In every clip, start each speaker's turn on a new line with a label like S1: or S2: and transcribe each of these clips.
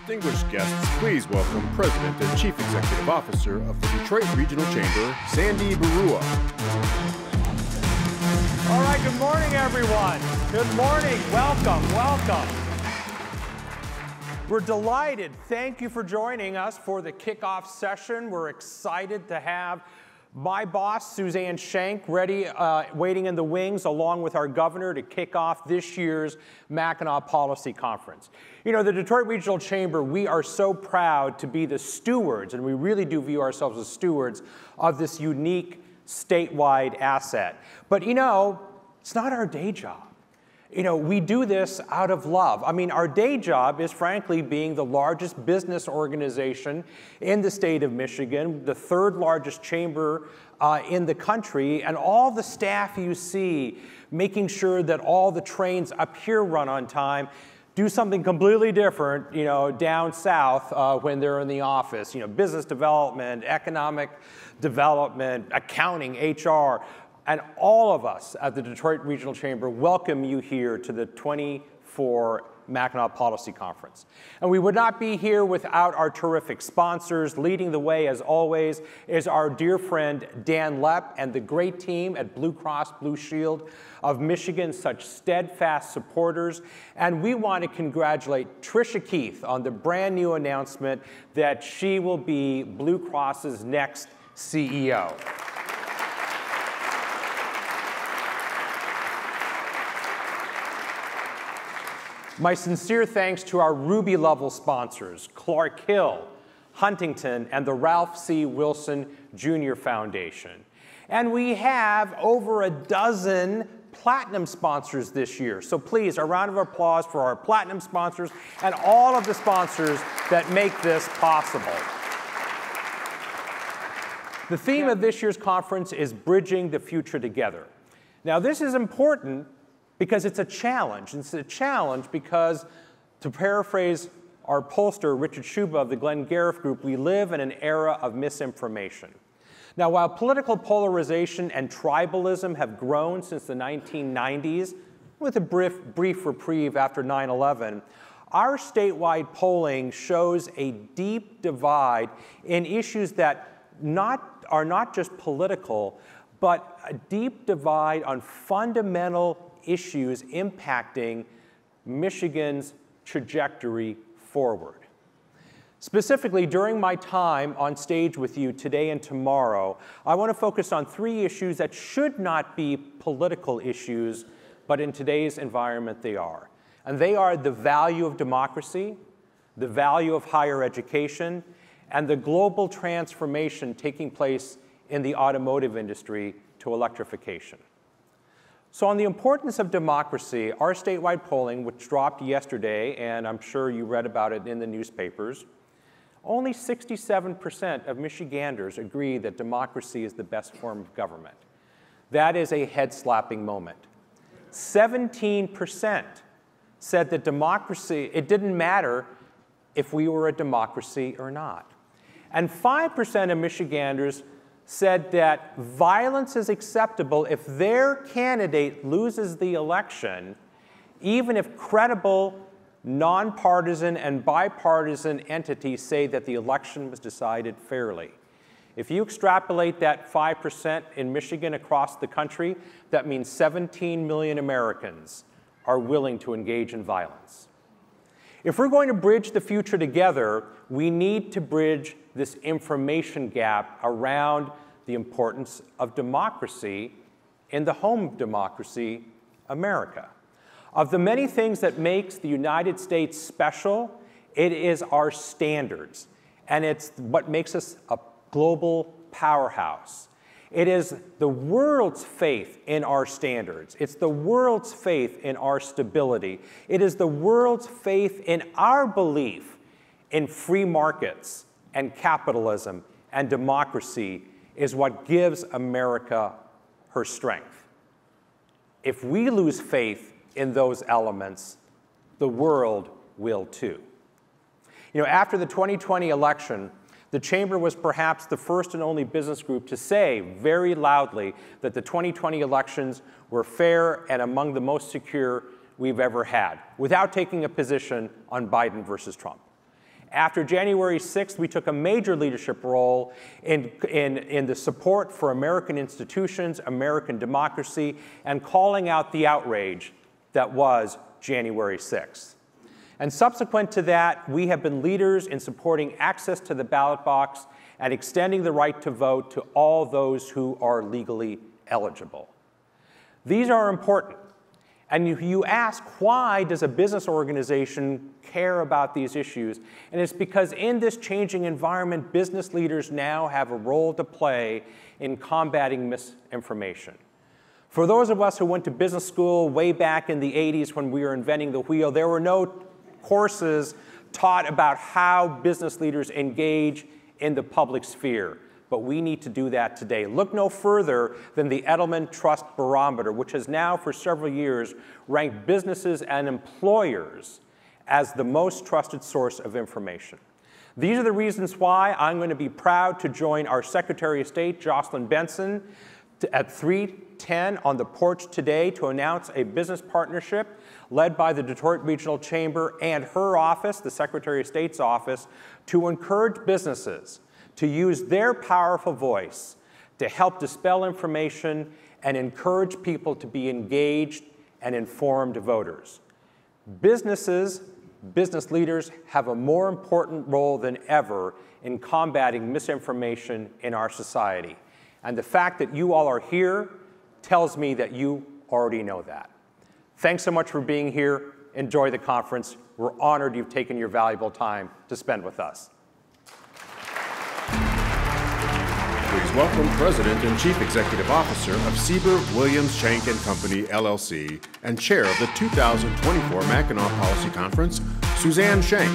S1: Distinguished guests, please welcome President and Chief Executive Officer of the Detroit Regional Chamber, Sandy Baruah.
S2: All right, good morning, everyone. Good morning. Welcome, welcome. We're delighted. Thank you for joining us for the kickoff session. We're excited to have my boss, Suzanne Shank, ready, waiting in the wings, along with our governor, to kick off this year's Mackinac Policy Conference. You know, the Detroit Regional Chamber, we are so proud to be the stewards, and we really do view ourselves as stewards of this unique statewide asset. But you know, it's not our day job. You know, we do this out of love. I mean, our day job is frankly being the largest business organization in the state of Michigan, the third largest chamber in the country, and all the staff you see making sure that all the trains up here run on time do something completely different, you know, down south when they're in the office. You know, business development, economic development, accounting, HR. And all of us at the Detroit Regional Chamber welcome you here to the 24 Mackinac Policy Conference. And we would not be here without our terrific sponsors. Leading the way, as always, is our dear friend Dan Lepp and the great team at Blue Cross Blue Shield of Michigan, such steadfast supporters. And we want to congratulate Tricia Keith on the brand new announcement that she will be Blue Cross's next CEO. My sincere thanks to our Ruby-level sponsors, Clark Hill, Huntington, and the Ralph C. Wilson Jr. Foundation. And we have over a dozen platinum sponsors this year. So please, a round of applause for our platinum sponsors and all of the sponsors that make this possible. The theme of this year's conference is Bridging the Future Together. Now, this is important because it's a challenge. It's a challenge because, to paraphrase our pollster, Richard Schuba of the Glenn Gariff Group, we live in an era of misinformation. Now, while political polarization and tribalism have grown since the 1990s, with a brief reprieve after 9/11, our statewide polling shows a deep divide in issues that are not just political, but a deep divide on fundamental issues impacting Michigan's trajectory forward. Specifically, during my time on stage with you today and tomorrow, I want to focus on three issues that should not be political issues, but in today's environment they are. And they are the value of democracy, the value of higher education, and the global transformation taking place in the automotive industry to electrification. So on the importance of democracy, our statewide polling, which dropped yesterday, and I'm sure you read about it in the newspapers, only 67% of Michiganders agree that democracy is the best form of government. That is a head-slapping moment. 17% said that democracy, it didn't matter if we were a democracy or not. And 5% of Michiganders said that violence is acceptable if their candidate loses the election, even if credible, nonpartisan, and bipartisan entities say that the election was decided fairly. If you extrapolate that 5% in Michigan across the country, that means 17 million Americans are willing to engage in violence. If we're going to bridge the future together, we need to bridge this information gap around the importance of democracy in the home of democracy, America. Of the many things that makes the United States special, it is our standards, and it's what makes us a global powerhouse. It is the world's faith in our standards. It's the world's faith in our stability. It is the world's faith in our belief in free markets and capitalism and democracy is what gives America her strength. If we lose faith in those elements, the world will too. You know, after the 2020 election, the Chamber was perhaps the first and only business group to say very loudly that the 2020 elections were fair and among the most secure we've ever had, without taking a position on Biden versus Trump. After January 6th, we took a major leadership role in the support for American institutions, American democracy, and calling out the outrage that was January 6th. And subsequent to that, we have been leaders in supporting access to the ballot box and extending the right to vote to all those who are legally eligible. These are important. And you ask, why does a business organization care about these issues? And it's because in this changing environment, business leaders now have a role to play in combating misinformation. For those of us who went to business school way back in the 80s when we were inventing the wheel, there were no courses taught about how business leaders engage in the public sphere. But we need to do that today. Look no further than the Edelman Trust Barometer, which has now for several years ranked businesses and employers as the most trusted source of information. These are the reasons why I'm going to be proud to join our Secretary of State, Jocelyn Benson, at 3:10 on the porch today to announce a business partnership led by the Detroit Regional Chamber and her office, the Secretary of State's office, to encourage businesses to use their powerful voice to help dispel information and encourage people to be engaged and informed voters. Business leaders have a more important role than ever in combating misinformation in our society. And the fact that you all are here tells me that you already know that. Thanks so much for being here. Enjoy the conference. We're honored you've taken your valuable time to spend with us.
S1: Please welcome President and Chief Executive Officer of Siebert, Williams, Shank & Company, LLC, and Chair of the 2024 Mackinac Policy Conference, Suzanne Shank.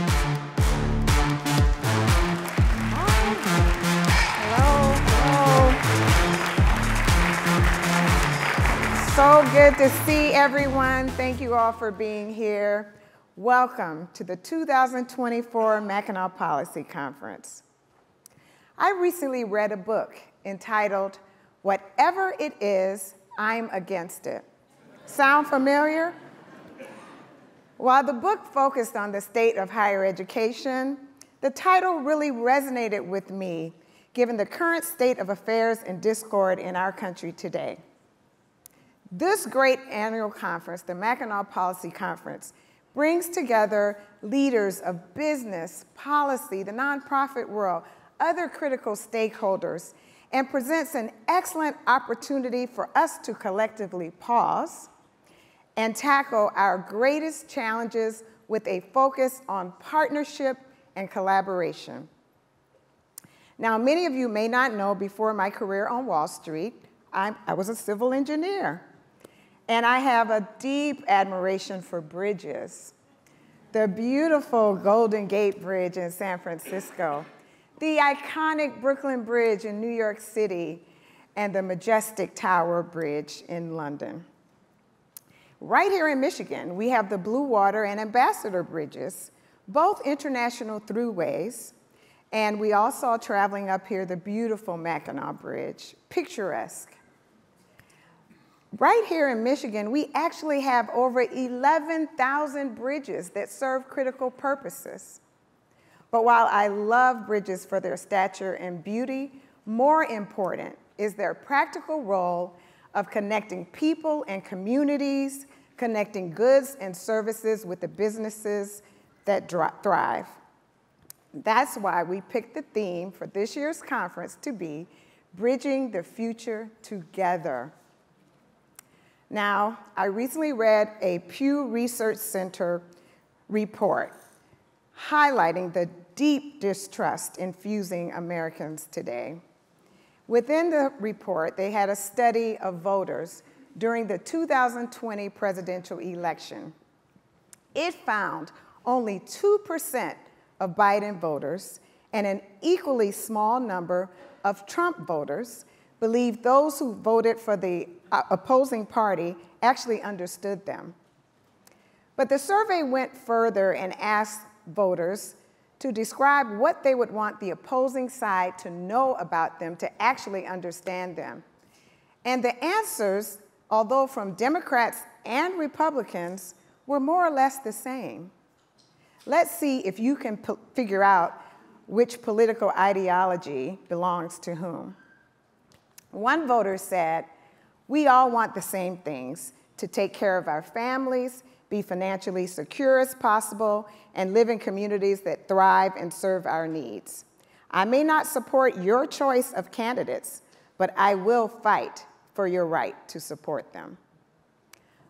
S3: So good to see everyone. Thank you all for being here. Welcome to the 2024 Mackinac Policy Conference. I recently read a book entitled, "Whatever It Is, I'm Against It." Sound familiar? While the book focused on the state of higher education, the title really resonated with me given the current state of affairs and discord in our country today. This great annual conference, the Mackinac Policy Conference, brings together leaders of business, policy, the nonprofit world, other critical stakeholders, and presents an excellent opportunity for us to collectively pause and tackle our greatest challenges with a focus on partnership and collaboration. Now, many of you may not know, before my career on Wall Street, I was a civil engineer. And I have a deep admiration for bridges. The beautiful Golden Gate Bridge in San Francisco, the iconic Brooklyn Bridge in New York City, and the majestic Tower Bridge in London. Right here in Michigan, we have the Blue Water and Ambassador Bridges, both international throughways, and we all saw traveling up here the beautiful Mackinac Bridge, picturesque. Right here in Michigan, we actually have over 11,000 bridges that serve critical purposes. But while I love bridges for their stature and beauty, more important is their practical role of connecting people and communities, connecting goods and services with the businesses that thrive. That's why we picked the theme for this year's conference to be Bridging the Future Together. Now, I recently read a Pew Research Center report highlighting the deep distrust infusing Americans today. Within the report, they had a study of voters during the 2020 presidential election. It found only 2% of Biden voters and an equally small number of Trump voters believed those who voted for the opposing party actually understood them. But the survey went further and asked voters to describe what they would want the opposing side to know about them to actually understand them. And the answers, although from Democrats and Republicans, were more or less the same. Let's see if you can figure out which political ideology belongs to whom. One voter said, "We all want the same things, to take care of our families, be financially secure as possible, and live in communities that thrive and serve our needs. I may not support your choice of candidates, but I will fight for your right to support them."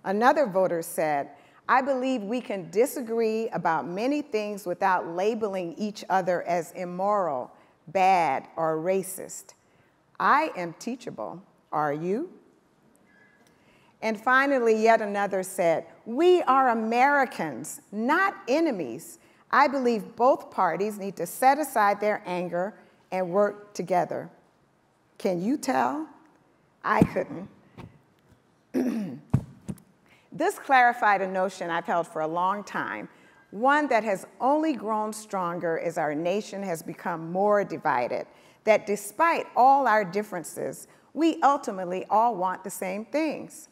S3: Another voter said, "I believe we can disagree about many things without labeling each other as immoral, bad, or racist. I am teachable. Are you?" And finally, yet another said, "We are Americans, not enemies. I believe both parties need to set aside their anger and work together." Can you tell? I couldn't. This clarified a notion I've held for a long time, one that has only grown stronger as our nation has become more divided, that despite all our differences, we ultimately all want the same things.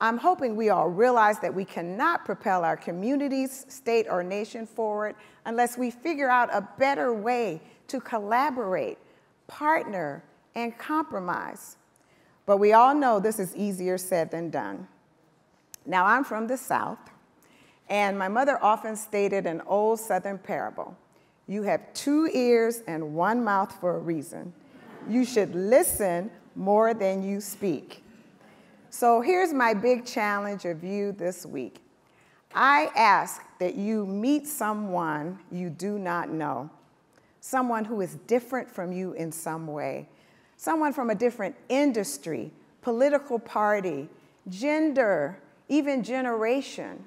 S3: I'm hoping we all realize that we cannot propel our communities, state, or nation forward unless we figure out a better way to collaborate, partner, and compromise. But we all know this is easier said than done. Now, I'm from the South, and my mother often stated an old Southern parable: "You have 2 ears and 1 mouth for a reason. You should listen more than you speak." So here's my big challenge of you this week. I ask that you meet someone you do not know, someone who is different from you in some way, someone from a different industry, political party, gender, even generation,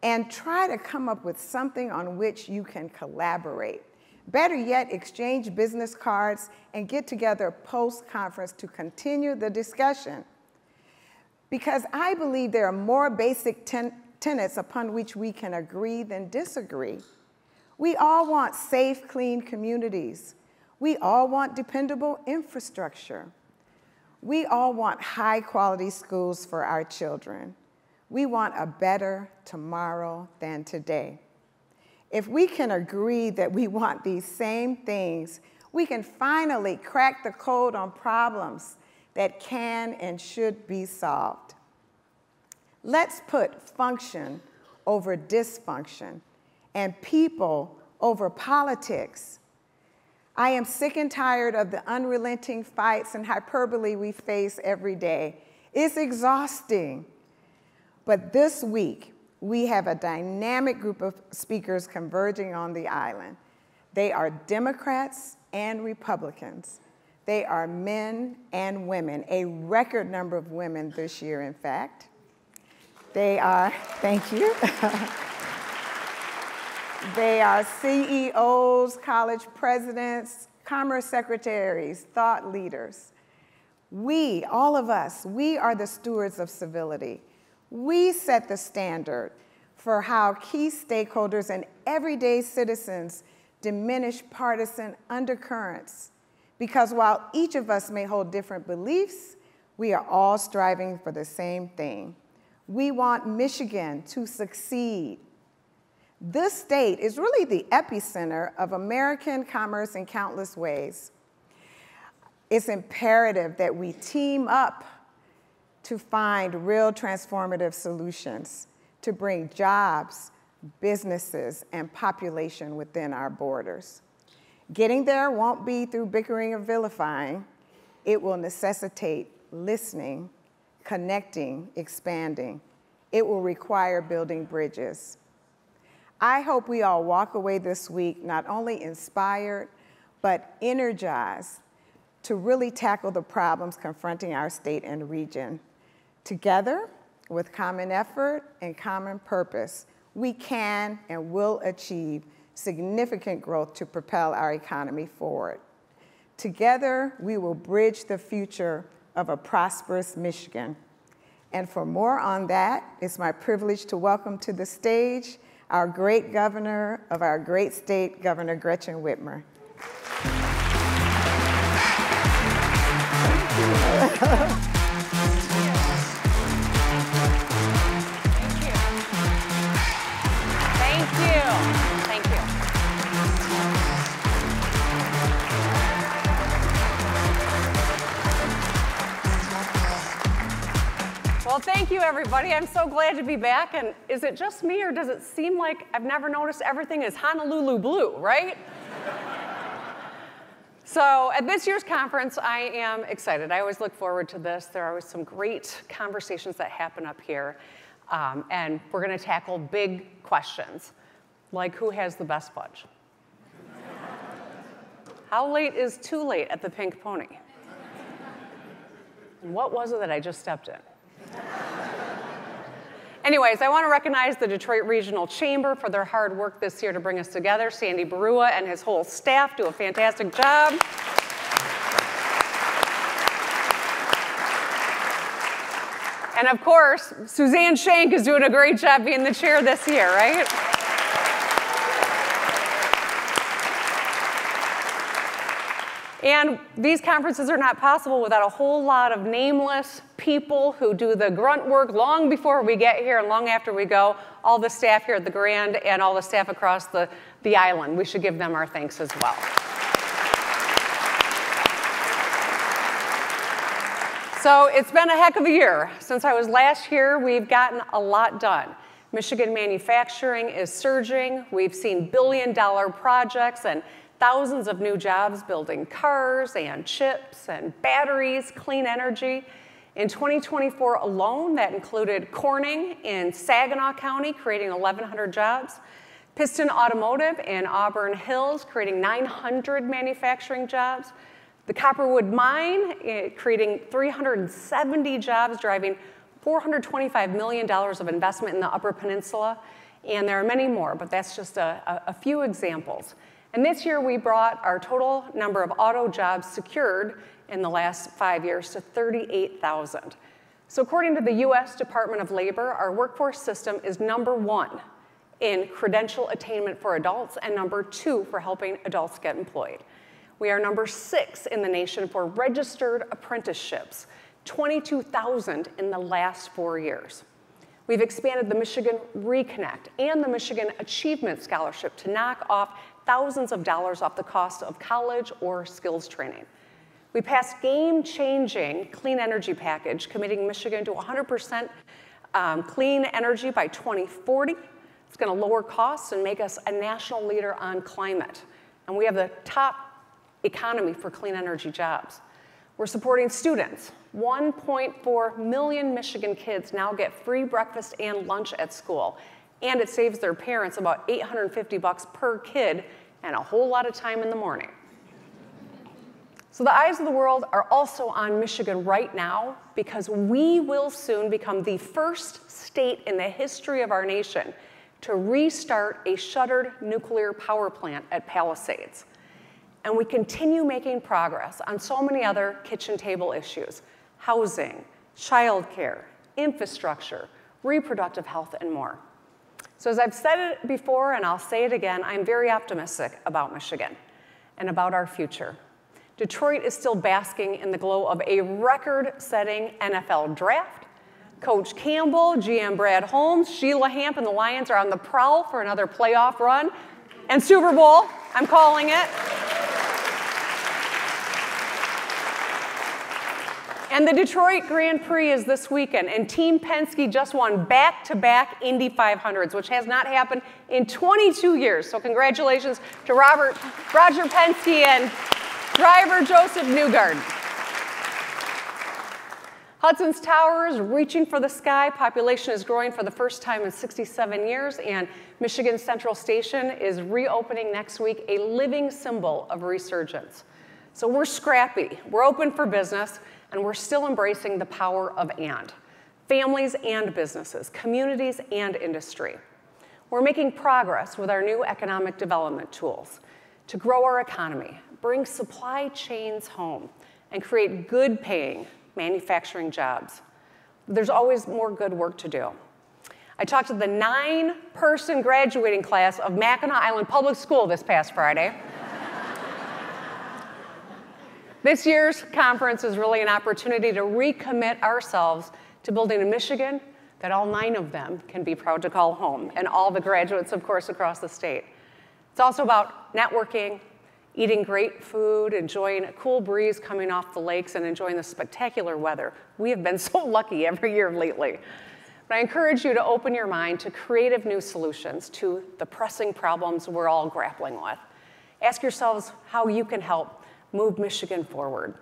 S3: and try to come up with something on which you can collaborate. Better yet, exchange business cards and get together post-conference to continue the discussion. Because I believe there are more basic tenets upon which we can agree than disagree. We all want safe, clean communities. We all want dependable infrastructure. We all want high-quality schools for our children. We want a better tomorrow than today. If we can agree that we want these same things, we can finally crack the code on problems that can and should be solved. Let's put function over dysfunction and people over politics. I am sick and tired of the unrelenting fights and hyperbole we face every day. It's exhausting. But this week, we have a dynamic group of speakers converging on the island. They are Democrats and Republicans. They are men and women, a record number of women this year, in fact. They are, thank you. They are CEOs, college presidents, commerce secretaries, thought leaders. We, all of us, we are the stewards of civility. We set the standard for how key stakeholders and everyday citizens diminish partisan undercurrents. Because while each of us may hold different beliefs, we are all striving for the same thing. We want Michigan to succeed. This state is really the epicenter of American commerce in countless ways. It's imperative that we team up to find real transformative solutions to bring jobs, businesses, and population within our borders. Getting there won't be through bickering or vilifying. It will necessitate listening, connecting, expanding. It will require building bridges. I hope we all walk away this week not only inspired, but energized to really tackle the problems confronting our state and region. Together, with common effort and common purpose, we can and will achieve significant growth to propel our economy forward. Together, we will bridge the future of a prosperous Michigan. And for more on that, it's my privilege to welcome to the stage our great governor of our great state, Governor Gretchen Whitmer.
S4: Thank you. Thank you, everybody. I'm so glad to be back. And is it just me, or does it seem like I've never noticed everything is Honolulu blue, right? So at this year's conference, I am excited. I always look forward to this. There are always some great conversations that happen up here. And we're going to tackle big questions, like who has the best fudge? How late is too late at the Pink Pony? And what was it that I just stepped in? Anyways, I want to recognize the Detroit Regional Chamber for their hard work this year to bring us together. Sandy Baruah and his whole staff do a fantastic job. And of course, Suzanne Shank is doing a great job being the chair this year, right? And these conferences are not possible without a whole lot of nameless people who do the grunt work long before we get here and long after we go. All the staff here at the Grand and all the staff across the island. We should give them our thanks as well. So it's been a heck of a year. Since I was last here, we've gotten a lot done. Michigan manufacturing is surging. We've seen billion-dollar projects and thousands of new jobs building cars and chips and batteries, clean energy. In 2024 alone, that included Corning in Saginaw County, creating 1,100 jobs, Piston Automotive in Auburn Hills, creating 900 manufacturing jobs, the Copperwood Mine, creating 370 jobs, driving $425 million of investment in the Upper Peninsula, and there are many more, but that's just a few examples. And this year, we brought our total number of auto jobs secured in the last 5 years to 38,000. So according to the US Department of Labor, our workforce system is #1 in credential attainment for adults and #2 for helping adults get employed. We are #6 in the nation for registered apprenticeships, 22,000 in the last 4 years. We've expanded the Michigan Reconnect and the Michigan Achievement Scholarship to knock off thousands of dollars off the cost of college or skills training. We passed game-changing clean energy package, committing Michigan to 100% clean energy by 2040. It's going to lower costs and make us a national leader on climate. And we have the top economy for clean energy jobs. We're supporting students. 1.4 million Michigan kids now get free breakfast and lunch at school. And it saves their parents about $850 per kid and a whole lot of time in the morning. So the eyes of the world are also on Michigan right now because we will soon become the first state in the history of our nation to restart a shuttered nuclear power plant at Palisades. And we continue making progress on so many other kitchen table issues: housing, childcare, infrastructure, reproductive health, and more. So as I've said it before, and I'll say it again, I'm very optimistic about Michigan and about our future. Detroit is still basking in the glow of a record-setting NFL draft. Coach Campbell, GM Brad Holmes, Sheila Hamp, and the Lions are on the prowl for another playoff run. And Super Bowl, I'm calling it. And the Detroit Grand Prix is this weekend, and Team Penske just won back-to-back Indy 500s, which has not happened in 22 years. So congratulations to Roger Penske and driver Joseph Newgarden. Hudson's Tower is reaching for the sky. Population is growing for the first time in 67 years, and Michigan Central Station is reopening next week, a living symbol of resurgence. So we're scrappy, we're open for business, and we're still embracing the power of and. Families and businesses, communities and industry. We're making progress with our new economic development tools to grow our economy, bring supply chains home, and create good-paying manufacturing jobs. There's always more good work to do. I talked to the 9-person graduating class of Mackinac Island Public School this past Friday. This year's conference is really an opportunity to recommit ourselves to building a Michigan that all 9 of them can be proud to call home, and all the graduates, of course, across the state. It's also about networking, eating great food, enjoying a cool breeze coming off the lakes, and enjoying the spectacular weather. We have been so lucky every year lately. But I encourage you to open your mind to creative new solutions to the pressing problems we're all grappling with. Ask yourselves how you can help move Michigan forward.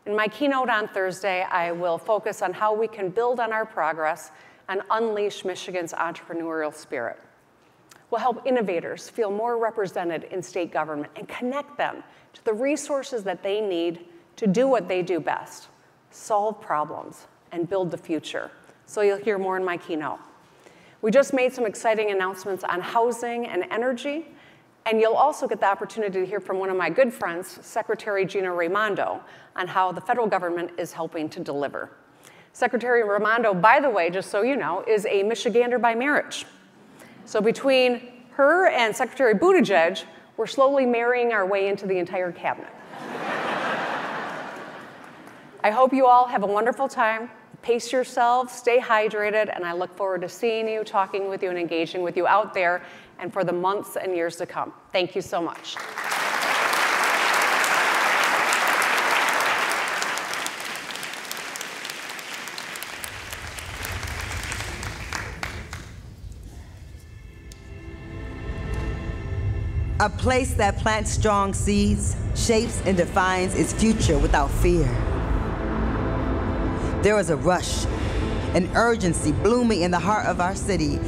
S4: In my keynote on Thursday, I will focus on how we can build on our progress and unleash Michigan's entrepreneurial spirit. We'll help innovators feel more represented in state government and connect them to the resources that they need to do what they do best, solve problems and build the future. So you'll hear more in my keynote. We just made some exciting announcements on housing and energy, and you'll also get the opportunity to hear from one of my good friends, Secretary Gina Raimondo, on how the federal government is helping to deliver. Secretary Raimondo, by the way, just so you know, is a Michigander by marriage. So between her and Secretary Buttigieg, we're slowly marrying our way into the entire cabinet. I hope you all have a wonderful time. Pace yourselves, stay hydrated, and I look forward to seeing you, talking with you, and engaging with you out there and for the months and years to come. Thank you so much.
S5: A place that plants strong seeds, shapes and defines its future without fear. There is a rush, an urgency blooming in the heart of our city,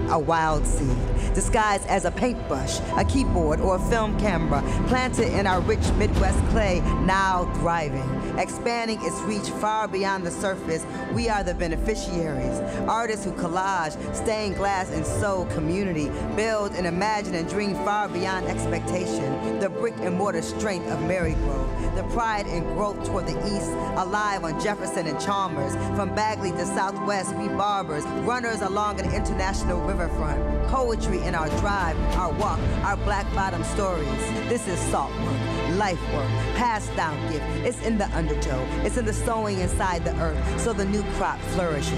S5: a wild seed, disguised as a paintbrush, a keyboard, or a film camera, planted in our rich Midwest clay, now thriving, expanding its reach far beyond the surface. We are the beneficiaries, artists who collage, stain glass, and sow community, build and imagine and dream far beyond expectation, the brick and mortar strength of Marygrove, the pride and growth toward the east, alive on Jefferson and Chalmers, from Bagley to Southwest, we barbers, runners along an international riverfront, poetry in our drive, our walk, our black bottom stories. This is salt work, life work, passed down gift. It's in the undertow, it's in the sowing inside the earth, so the new crop flourishes.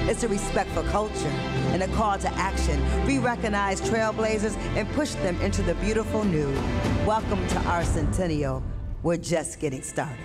S5: It's a respect for culture and a call to action. We recognize trailblazers and push them into the beautiful new. Welcome to our centennial. We're just getting started.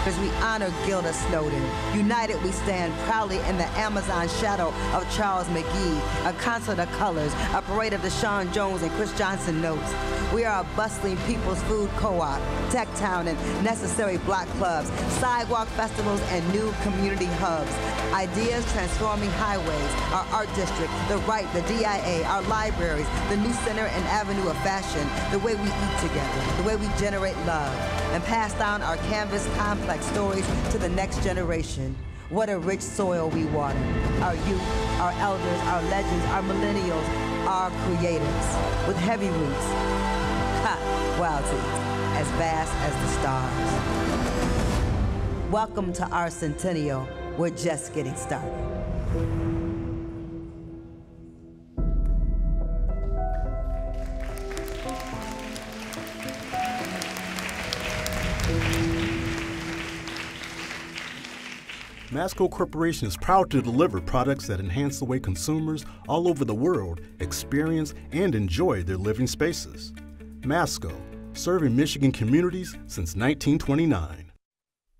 S5: As we honor Gilda Snowden, united we stand proudly in the Amazon shadow of Charles McGee, a concert of colors, a parade of Deshaun Jones and Chris Johnson notes. We are a bustling people's food co-op, tech town and necessary block clubs, sidewalk festivals and new community hubs. Ideas transforming highways, our art district, the right, the DIA, our libraries, the new center and avenue of fashion, the way we eat together, the way we generate love, and pass down our canvas complex stories to the next generation. What a rich soil we water. Our youth, our elders, our legends, our millennials, our creators, with heavy roots, wild seeds, as vast as the stars. Welcome to our centennial. We're just getting started.
S6: Masco Corporation is proud to deliver products that enhance the way consumers all over the world experience and enjoy their living spaces. Masco, serving Michigan communities since 1929.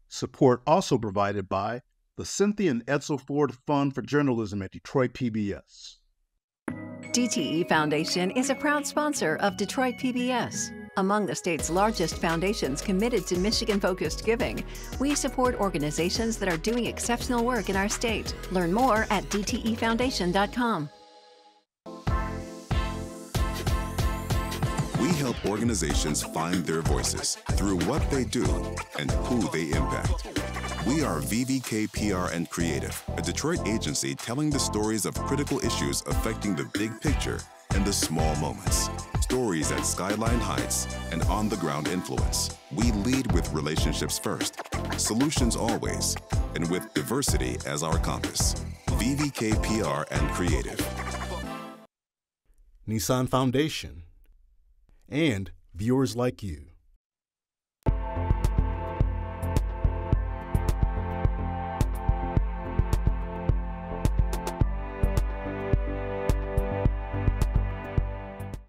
S7: Support also provided by the Cynthia and Edsel Ford Fund for Journalism at Detroit PBS.
S8: DTE Foundation is a proud sponsor of Detroit PBS. Among the state's largest foundations committed to Michigan-focused giving, we support organizations that are doing exceptional work in our state. Learn more at dtefoundation.com.
S9: We help organizations find their voices through what they do and who they impact. We are VVK PR and Creative, a Detroit agency telling the stories of critical issues affecting the big picture and the small moments. Stories at Skyline Heights and on-the-ground influence. We lead with relationships first, solutions always, and with diversity as our compass. VVK PR and Creative.
S6: Nissan Foundation, and viewers like you.